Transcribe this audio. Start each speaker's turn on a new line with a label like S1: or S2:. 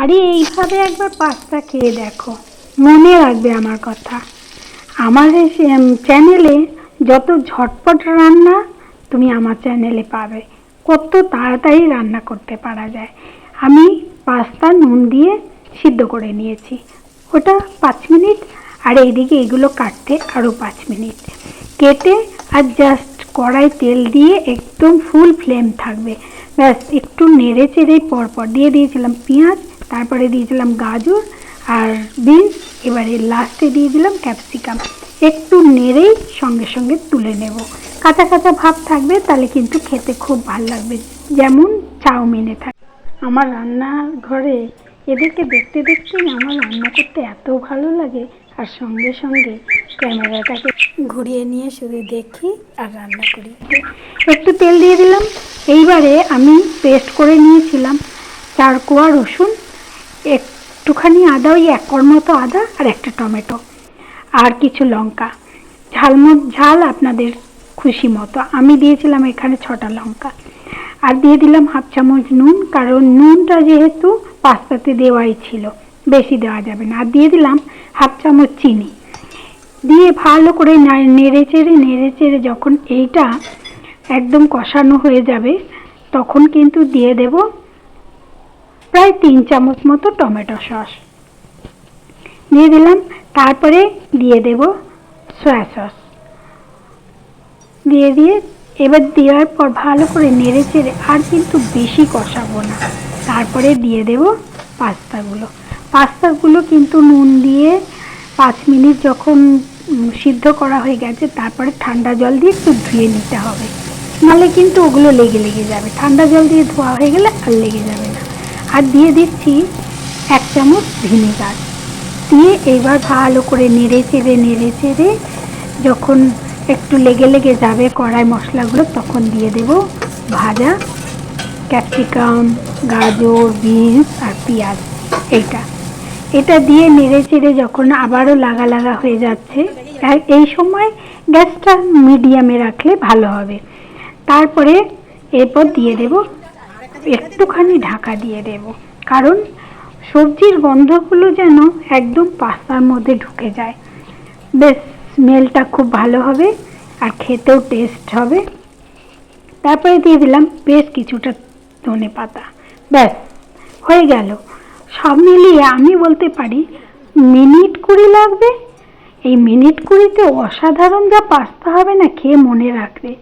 S1: বাড়ি এইভাবে একবার পাস্তা খেয়ে দেখো, মনে রাখবে আমার কথা। আমার এই চ্যানেলে যত ঝটপট রান্না তুমি আমার চ্যানেলে পাবে। কত তাড়াতাড়ি রান্না করতে পারা যায়। আমি পাস্তা নুন দিয়ে সিদ্ধ করে নিয়েছি, ওটা 5 মিনিট। আর এইদিকে এগুলো কাটতে আরও 5 মিনিট কেটে আর জাস্ট কড়াই তেল দিয়ে একদম ফুল ফ্লেম থাকবে, ব্যাস একটু নেড়ে চেড়ে পরপর দিয়ে দিয়েছিলাম পেঁয়াজ, তারপরে দিয়েছিলাম গাজর আর বিনস, এবারে লাস্টে দিয়ে দিলাম ক্যাপসিকাম। একটু নেড়েই সঙ্গে সঙ্গে তুলে নেব। কাঁচা কাঁচা ভাব থাকবে, তাহলে কিন্তু খেতে খুব ভালো লাগবে, যেমন চাউমিনে থাকে। আমার রান্নার ঘরে এদেরকে দেখতে দেখতেই আমার রান্না করতে এত ভালো লাগে, আর সঙ্গে সঙ্গে ক্যামেরাটাকে ঘুরিয়ে নিয়ে শুধু দেখি আর রান্না করি। একটু তেল দিয়ে দিলাম। এইবারে আমি পেস্ট করে নিয়েছিলাম 4 কোয়া রসুন, একটুখানি আদা, ওই 1 কোয়ার মতো আদা, আর একটা টমেটো, আর কিছু লঙ্কা। ঝাল আপনাদের খুশি মতো, আমি দিয়েছিলাম এখানে 6টা লঙ্কা। আর দিয়ে দিলাম 1/2 চামচ নুন, কারণ নুনটা যেহেতু পাস্তাতে দেওয়াই ছিল, বেশি দেওয়া যাবে না। আর দিয়ে দিলাম 1/2 চামচ চিনি, দিয়ে ভালো করে নেড়ে চেড়ে যখন এইটা একদম কষানো হয়ে যাবে, তখন কিন্তু দিয়ে দেব প্রায় 3 চামচ মতো টমেটো সস দিয়ে দিলাম। তারপরে দিয়ে দেব সয়া সস, দিয়ে এবার দেওয়ার পর ভালো করে নেড়ে চেড়ে, আর কিন্তু বেশি কষাবো না। তারপরে দিয়ে দেব পাস্তাগুলো কিন্তু নুন দিয়ে 5 মিনিট যখন সিদ্ধ করা হয়ে গেছে, তারপরে ঠান্ডা জল দিয়ে একটু ধুয়ে নিতে হবে, নাহলে কিন্তু ওগুলো লেগে যাবে। ঠান্ডা জল দিয়ে ধোয়া হয়ে গেলে আর লেগে যাবে না। আর দিয়ে দিচ্ছি 1 চামচ ভিনেগার, দিয়ে এবার ভালো করে নেড়ে চেড়ে যখন একটু লেগে যাবে কড়াই মশলাগুলো, তখন দিয়ে দেব ভাজা ক্যাপসিকাম, গাজর, বিনস আর পেঁয়াজ। এটা দিয়ে নেড়ে চেড়ে যখন আবারও লাগা হয়ে যাচ্ছে, এই সময় গ্যাসটা মিডিয়ামে রাখলে ভালো হবে। তারপরে এরপর দিয়ে দেব একটুখানি ঢাকা দিয়ে দেব, কারণ সবজির গন্ধগুলো যেন একদম পাস্তার মধ্যে ঢুকে যায়, বেশ স্মেলটা খুব ভালো হবে আর খেতেও টেস্ট হবে। তারপরে দিয়ে দিলাম বেশ কিছুটা ধনেপাতা। ব্যাস হয়ে গেল। সব মিলিয়ে আমি বলতে পারি মিনিট 20 লাগবে। এই মিনিট 20-তে অসাধারণ যা পাস্তা হবে না, খেয়ে মনে রাখবে।